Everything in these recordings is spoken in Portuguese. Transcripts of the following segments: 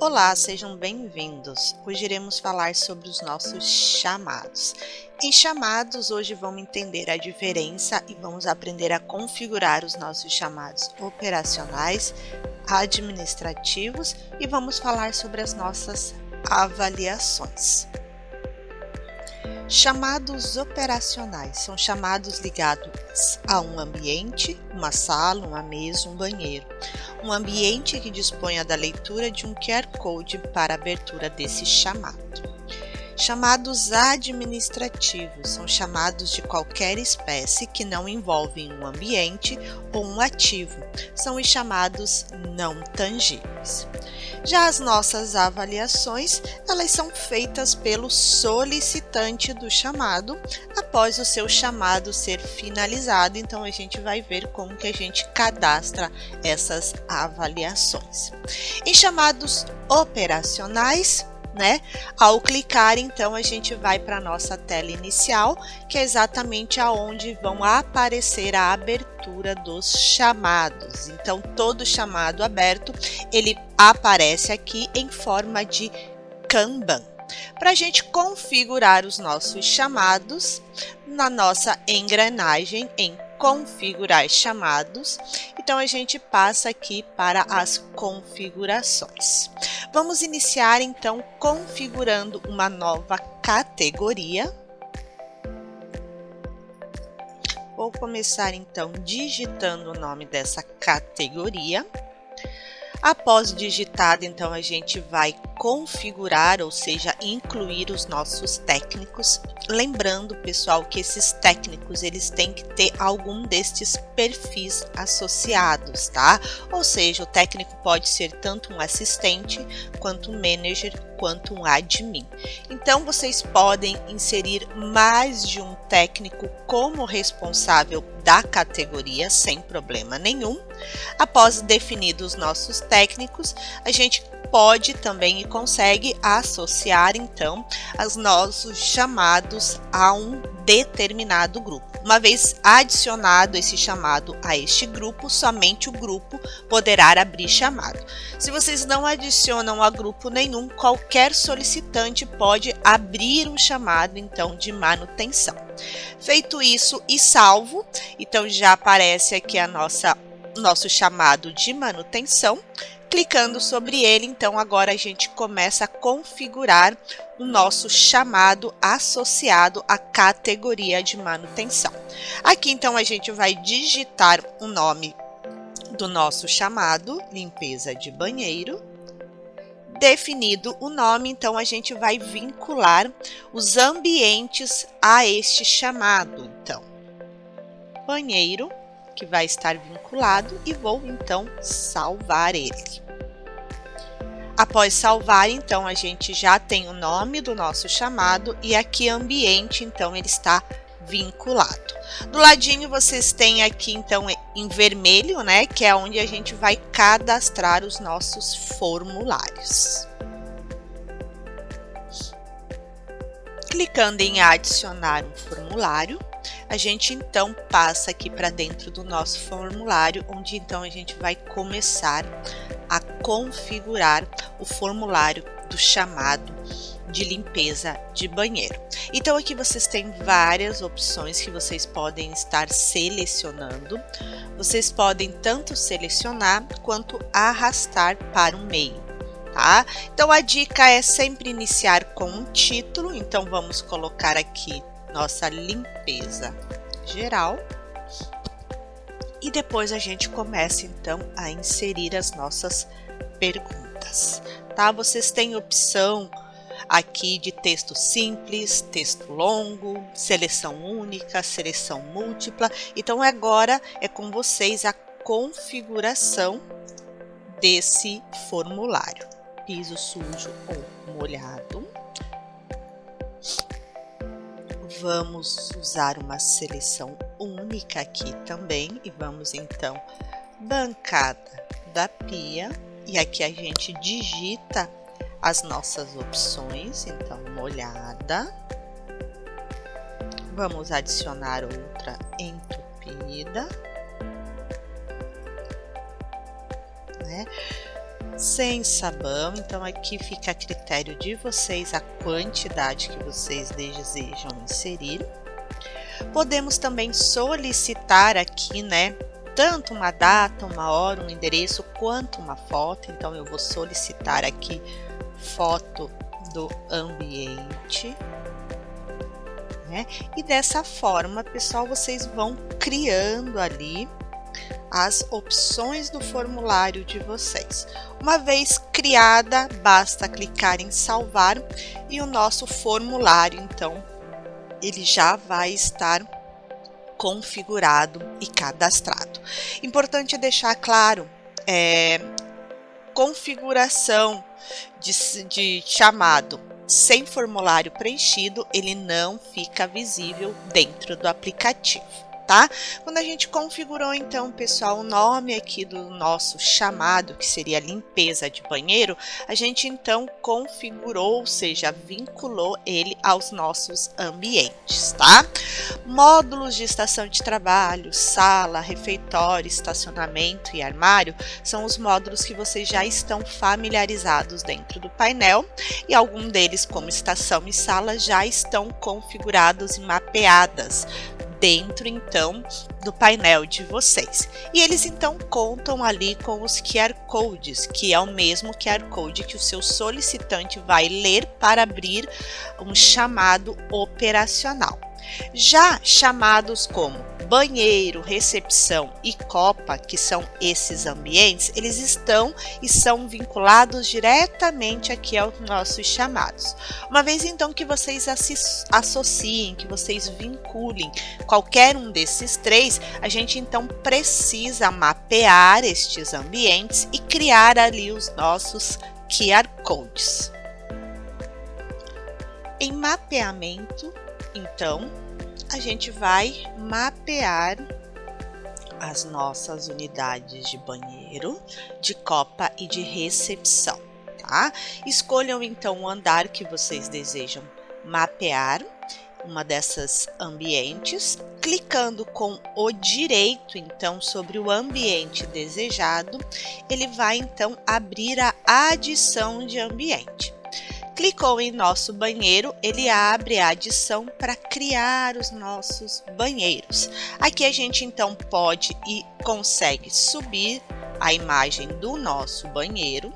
Olá, sejam bem-vindos. Hoje iremos falar sobre os nossos chamados. Em chamados, hoje vamos entender a diferença e vamos aprender a configurar os nossos chamados operacionais, administrativos e vamos falar sobre as nossas avaliações. Chamados operacionais são chamados ligados a um ambiente, uma sala, uma mesa, um banheiro. Um ambiente que disponha da leitura de um QR Code para a abertura desse chamado. Chamados administrativos são chamados de qualquer espécie que não envolvem um ambiente ou um ativo. São os chamados não tangíveis. Já as nossas avaliações, elas são feitas pelo solicitante do chamado após o seu chamado ser finalizado. Então a gente vai ver como que a gente cadastra essas avaliações. Em chamados operacionais, ao clicar, então, a gente vai para a nossa tela inicial, que é exatamente aonde vão aparecer a abertura dos chamados. Então, todo chamado aberto, ele aparece aqui em forma de Kanban. Para a gente configurar os nossos chamados, na nossa engrenagem em configurar chamados, então a gente passa aqui para as configurações. Vamos iniciar então configurando uma nova categoria. Vou começar então digitando o nome dessa categoria. Após digitado, então a gente vai configurar, ou seja, incluir os nossos técnicos. Lembrando, pessoal, que esses técnicos eles têm que ter algum destes perfis associados, tá? Ou seja, o técnico pode ser tanto um assistente, quanto um manager, quanto um admin. Então, vocês podem inserir mais de um técnico como responsável da categoria, sem problema nenhum. Após definidos os nossos técnicos, a gente pode também e consegue associar então os nossos chamados a um determinado grupo. Uma vez adicionado esse chamado a este grupo, somente o grupo poderá abrir chamado. Se vocês não adicionam a grupo nenhum, qualquer solicitante pode abrir um chamado então de manutenção. Feito isso e salvo, então já aparece aqui nosso chamado de manutenção. Clicando sobre ele, então agora a gente começa a configurar o nosso chamado associado à categoria de manutenção. Aqui então a gente vai digitar o nome do nosso chamado, limpeza de banheiro. Definido o nome, então a gente vai vincular os ambientes a este chamado. Então, banheiro, que vai estar vinculado, e vou então salvar ele. Após salvar, então a gente já tem o nome do nosso chamado e aqui ambiente, então ele está vinculado. Do ladinho vocês têm aqui então em vermelho, que é onde a gente vai cadastrar os nossos formulários. Clicando em adicionar um formulário, a gente então passa aqui para dentro do nosso formulário, onde então a gente vai começar a configurar o formulário do chamado de limpeza de banheiro. Então aqui vocês têm várias opções que vocês podem estar selecionando. Vocês podem tanto selecionar quanto arrastar para o meio. Tá? Então a dica é sempre iniciar com um título. Então vamos colocar aqui nossa limpeza geral e depois a gente começa então a inserir as nossas perguntas, tá? Vocês têm opção aqui de texto simples, texto longo, seleção única, seleção múltipla. Então agora é com vocês a configuração desse formulário. Piso sujo ou molhado. Vamos usar uma seleção única aqui também e vamos então bancada da pia, e aqui a gente digita as nossas opções, então molhada. Vamos adicionar outra entupida, sem sabão. Então aqui fica a critério de vocês a quantidade que vocês desejam inserir. Podemos também solicitar aqui, né, tanto uma data, uma hora, um endereço, quanto uma foto. Então eu vou solicitar aqui foto do ambiente, né? E dessa forma, pessoal, vocês vão criando ali as opções do formulário de vocês. Uma vez criada, basta clicar em salvar e o nosso formulário, então, ele já vai estar configurado e cadastrado. Importante deixar claro, configuração de chamado sem formulário preenchido, ele não fica visível dentro do aplicativo, tá? Quando a gente configurou, então, pessoal, o nome aqui do nosso chamado, que seria limpeza de banheiro, a gente então configurou, ou seja, vinculou ele aos nossos ambientes, tá? Módulos de estação de trabalho, sala, refeitório, estacionamento e armário são os módulos que vocês já estão familiarizados dentro do painel, e algum deles, como estação e sala, já estão configurados e mapeadas dentro, então, do painel de vocês. E eles, então, contam ali com os QR Codes, que é o mesmo QR Code que o seu solicitante vai ler para abrir um chamado operacional. Já chamados como banheiro, recepção e copa, que são esses ambientes, eles estão e são vinculados diretamente aqui aos nossos chamados. Uma vez então que vocês associem, que vocês vinculem qualquer um desses três, a gente então precisa mapear estes ambientes e criar ali os nossos QR Codes. Em mapeamento, então, a gente vai mapear as nossas unidades de banheiro, de copa e de recepção, tá? Escolham então o andar que vocês desejam mapear, uma dessas ambientes, clicando com o direito então sobre o ambiente desejado, ele vai então abrir a adição de ambiente. Clicou em nosso banheiro, ele abre a adição para criar os nossos banheiros. Aqui a gente então pode e consegue subir a imagem do nosso banheiro.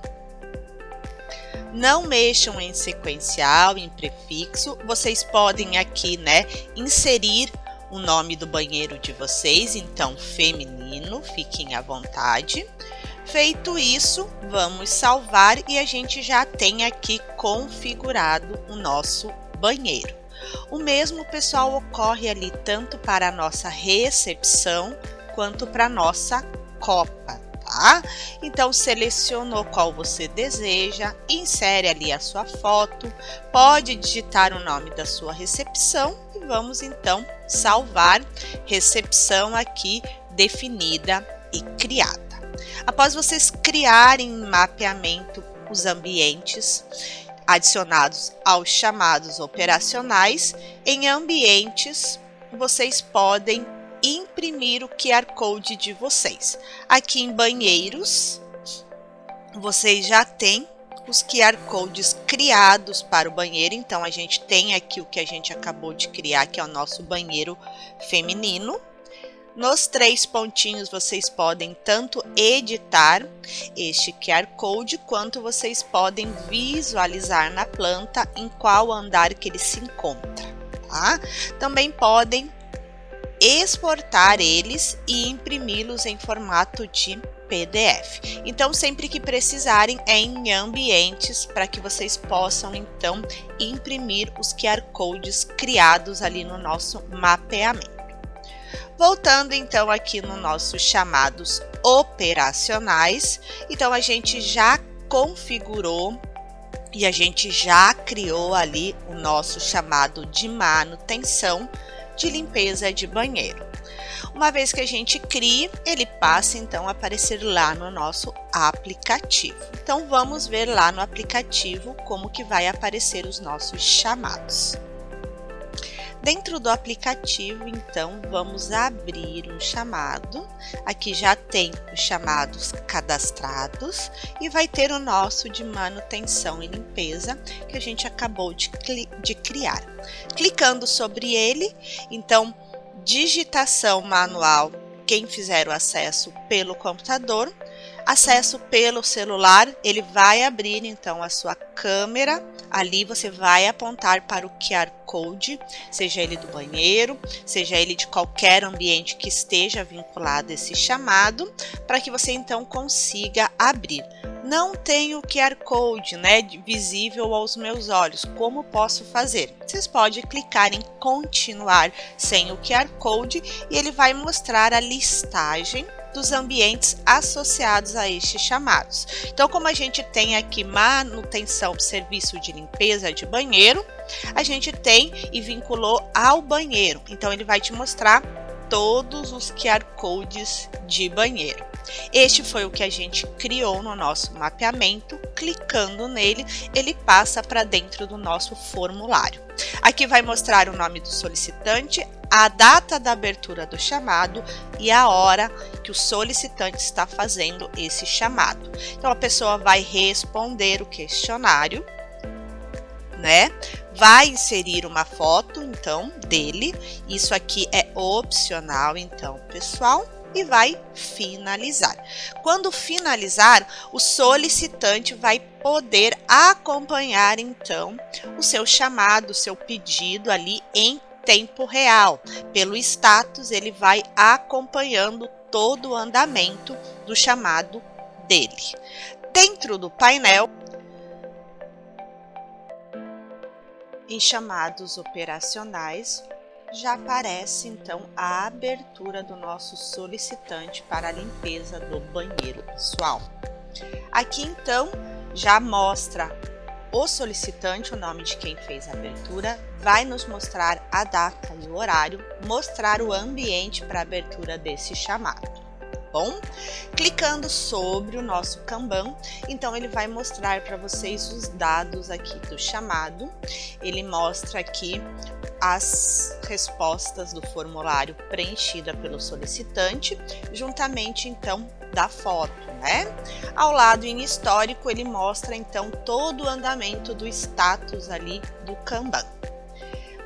Não mexam em sequencial, em prefixo. Vocês podem aqui, né, inserir o nome do banheiro de vocês, então feminino, fiquem à vontade. Feito isso, vamos salvar e a gente já tem aqui configurado o nosso banheiro. O mesmo, pessoal, ocorre ali tanto para a nossa recepção quanto para a nossa copa, tá? Então, selecionou qual você deseja, insere ali a sua foto, pode digitar o nome da sua recepção e vamos então salvar recepção aqui definida e criada. Após vocês criarem em mapeamento os ambientes adicionados aos chamados operacionais, em ambientes vocês podem imprimir o QR Code de vocês. Aqui em banheiros, vocês já têm os QR Codes criados para o banheiro, então a gente tem aqui o que a gente acabou de criar, que é o nosso banheiro feminino. Nos 3 pontinhos vocês podem tanto editar este QR Code, quanto vocês podem visualizar na planta em qual andar que ele se encontra, tá? Também podem exportar eles e imprimi-los em formato de PDF. Então, sempre que precisarem, é em ambientes para que vocês possam então imprimir os QR Codes criados ali no nosso mapeamento. Voltando então aqui no nossos chamados operacionais, então a gente já configurou e a gente já criou ali o nosso chamado de manutenção de limpeza de banheiro. Uma vez que a gente cria, ele passa então a aparecer lá no nosso aplicativo. Então vamos ver lá no aplicativo como que vai aparecer os nossos chamados. Dentro do aplicativo, então, vamos abrir um chamado. Aqui já tem os chamados cadastrados e vai ter o nosso de manutenção e limpeza que a gente acabou de criar. Clicando sobre ele, então, digitação manual, quem fizer o acesso pelo computador, acesso pelo celular, ele vai abrir então a sua câmera, ali você vai apontar para o QR Code, seja ele do banheiro, seja ele de qualquer ambiente que esteja vinculado a esse chamado, para que você então consiga abrir. Não tem o QR Code, né, visível aos meus olhos, como posso fazer? Vocês podem clicar em continuar sem o QR Code e ele vai mostrar a listagem dos ambientes associados a estes chamados. Então, como a gente tem aqui manutenção, serviço de limpeza de banheiro, a gente tem e vinculou ao banheiro. Então, ele vai te mostrar todos os QR Codes de banheiro. Este foi o que a gente criou no nosso mapeamento. Clicando nele, ele passa para dentro do nosso formulário. Aqui vai mostrar o nome do solicitante, a data da abertura do chamado e a hora que o solicitante está fazendo esse chamado. Então, a pessoa vai responder o questionário, né? Vai inserir uma foto, então, dele. Isso aqui é opcional, então, pessoal. E vai finalizar. Quando finalizar, o solicitante vai poder acompanhar, então, o seu chamado, o seu pedido ali em tempo real. Pelo status, ele vai acompanhando todo o andamento do chamado dele. Dentro do painel, em chamados operacionais, já aparece então a abertura do nosso solicitante para a limpeza do banheiro pessoal. Aqui então já mostra o solicitante, o nome de quem fez a abertura, vai nos mostrar a data e o horário, mostrar o ambiente para a abertura desse chamado. Bom, clicando sobre o nosso Kanban, então ele vai mostrar para vocês os dados aqui do chamado. Ele mostra aqui as respostas do formulário preenchida pelo solicitante, juntamente então da foto, né? Ao lado em histórico, ele mostra então todo o andamento do status ali do Kanban.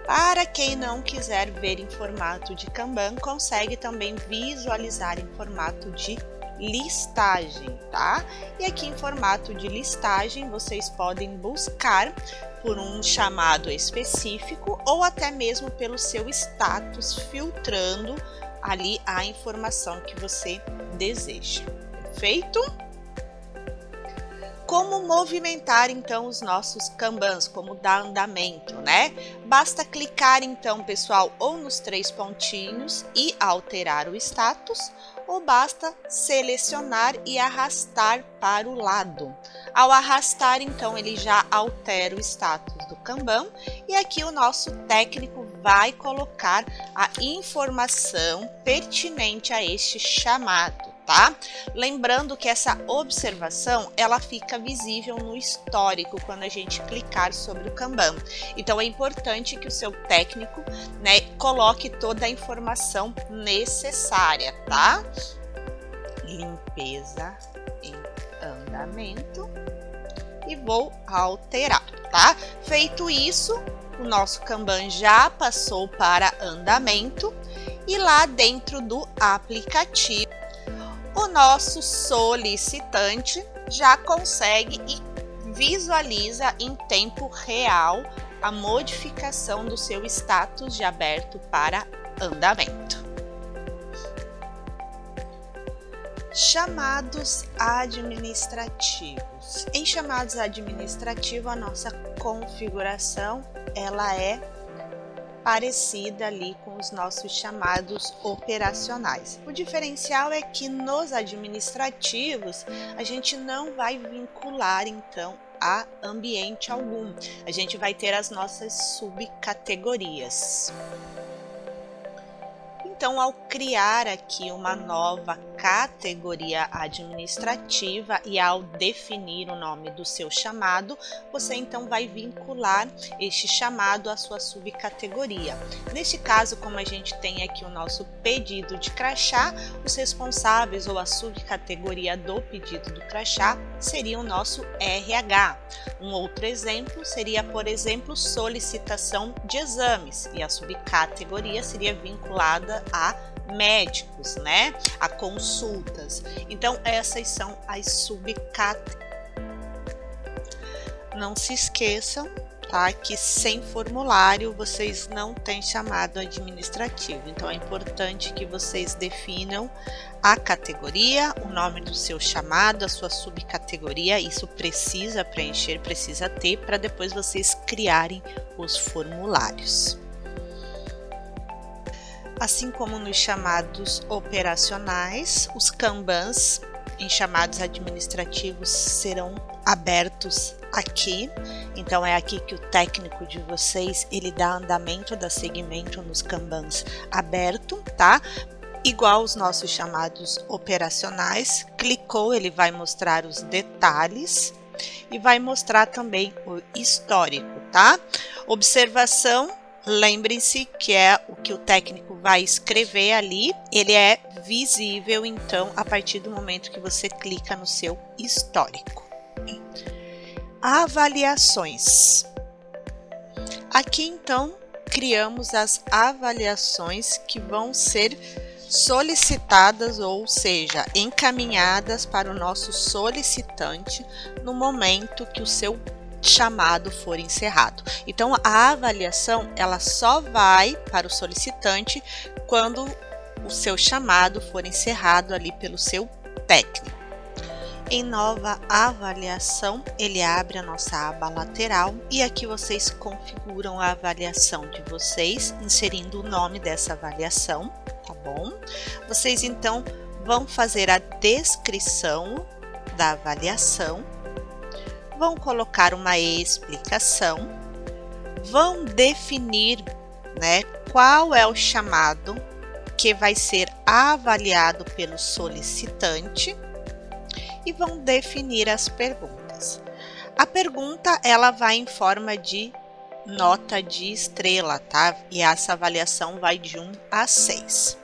Para quem não quiser ver em formato de Kanban, consegue também visualizar em formato de listagem, tá? E aqui em formato de listagem, vocês podem buscar por um chamado específico ou até mesmo pelo seu status, filtrando ali a informação que você deseja. Perfeito? Como movimentar então os nossos Kanbans, como dar andamento, né? Basta clicar então, pessoal, ou nos 3 pontinhos e alterar o status, ou basta selecionar e arrastar para o lado. Ao arrastar, então, ele já altera o status do Kanban e aqui o nosso técnico vai colocar a informação pertinente a este chamado. Tá? Lembrando que essa observação ela fica visível no histórico quando a gente clicar sobre o Kanban. Então é importante que o seu técnico, né, coloque toda a informação necessária, tá? Limpeza em andamento e vou alterar, tá? Feito isso, o nosso Kanban já passou para andamento e lá dentro do aplicativo o nosso solicitante já consegue e visualiza em tempo real a modificação do seu status de aberto para andamento. Chamados administrativos. Em chamados administrativos, a nossa configuração ela é parecida ali com os nossos chamados operacionais. O diferencial é que nos administrativos a gente não vai vincular então a ambiente algum. A gente vai ter as nossas subcategorias. então, ao criar aqui uma nova categoria administrativa e ao definir o nome do seu chamado, você então vai vincular este chamado à sua subcategoria. Neste caso, como a gente tem aqui o nosso pedido de crachá, os responsáveis ou a subcategoria do pedido do crachá seria o nosso RH. Um outro exemplo seria, por exemplo, solicitação de exames, e a subcategoria seria vinculada a médicos, né? A consultas. Então, essas são as subcategorias. Não se esqueçam, tá, que sem formulário vocês não têm chamado administrativo. Então, é importante que vocês definam a categoria, o nome do seu chamado, a sua subcategoria. Isso precisa preencher, precisa ter, para depois vocês criarem os formulários. Assim como nos chamados operacionais, os Kanbans em chamados administrativos serão abertos aqui. Então é aqui que o técnico de vocês ele dá andamento, dá seguimento nos Kanbans aberto, tá? Igual os nossos chamados operacionais, clicou, ele vai mostrar os detalhes e vai mostrar também o histórico, tá? Observação, lembrem-se que é o que o técnico vai escrever ali, ele é visível então a partir do momento que você clica no seu histórico. Avaliações. Aqui então criamos as avaliações que vão ser solicitadas, ou seja, encaminhadas para o nosso solicitante no momento que o seu chamado for encerrado. Então a avaliação ela só vai para o solicitante quando o seu chamado for encerrado ali pelo seu técnico. Em nova avaliação, ele abre a nossa aba lateral e aqui vocês configuram a avaliação de vocês, inserindo o nome dessa avaliação, tá bom? Vocês então vão fazer a descrição da avaliação, vão colocar uma explicação, vão definir, né, qual é o chamado que vai ser avaliado pelo solicitante e vão definir as perguntas. A pergunta ela vai em forma de nota de estrela, tá? E essa avaliação vai de 1 a 6.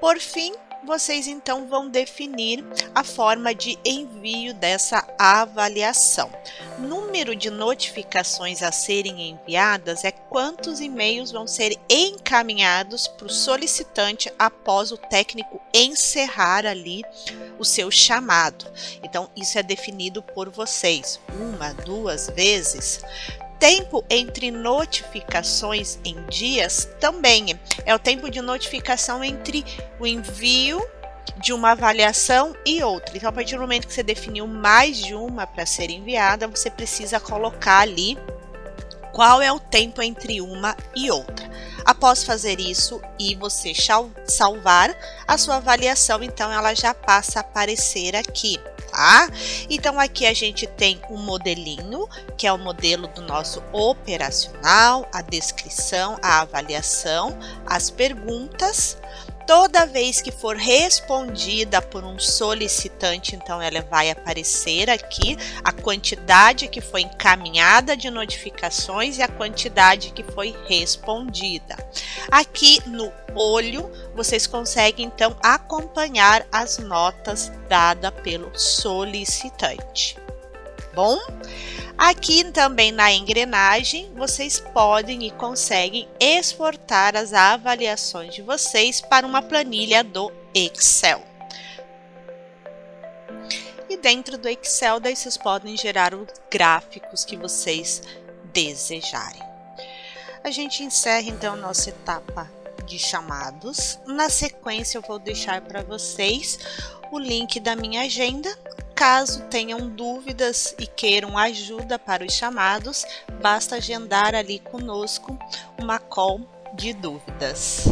Por fim, vocês então vão definir a forma de envio dessa avaliação. Número de notificações a serem enviadas é quantos e-mails vão ser encaminhados para o solicitante após o técnico encerrar ali o seu chamado. Então, isso é definido por vocês, 1, 2 vezes. Tempo entre notificações em dias também é o tempo de notificação entre o envio de uma avaliação e outra. Então, a partir do momento que você definiu mais de uma para ser enviada, você precisa colocar ali qual é o tempo entre uma e outra. Após fazer isso e você salvar a sua avaliação, então ela já passa a aparecer aqui. Tá? Então aqui a gente tem um modelinho, que é o modelo do nosso operacional, a descrição, a avaliação, as perguntas. Toda vez que for respondida por um solicitante, então ela vai aparecer aqui a quantidade que foi encaminhada de notificações e a quantidade que foi respondida. Aqui no olho, vocês conseguem então acompanhar as notas dadas pelo solicitante. Bom, aqui também na engrenagem, vocês podem e conseguem exportar as avaliações de vocês para uma planilha do Excel. E dentro do Excel, daí vocês podem gerar os gráficos que vocês desejarem. A gente encerra então nossa etapa de chamados. Na sequência, eu vou deixar para vocês o link da minha agenda. Caso tenham dúvidas e queiram ajuda para os chamados, basta agendar ali conosco uma call de dúvidas.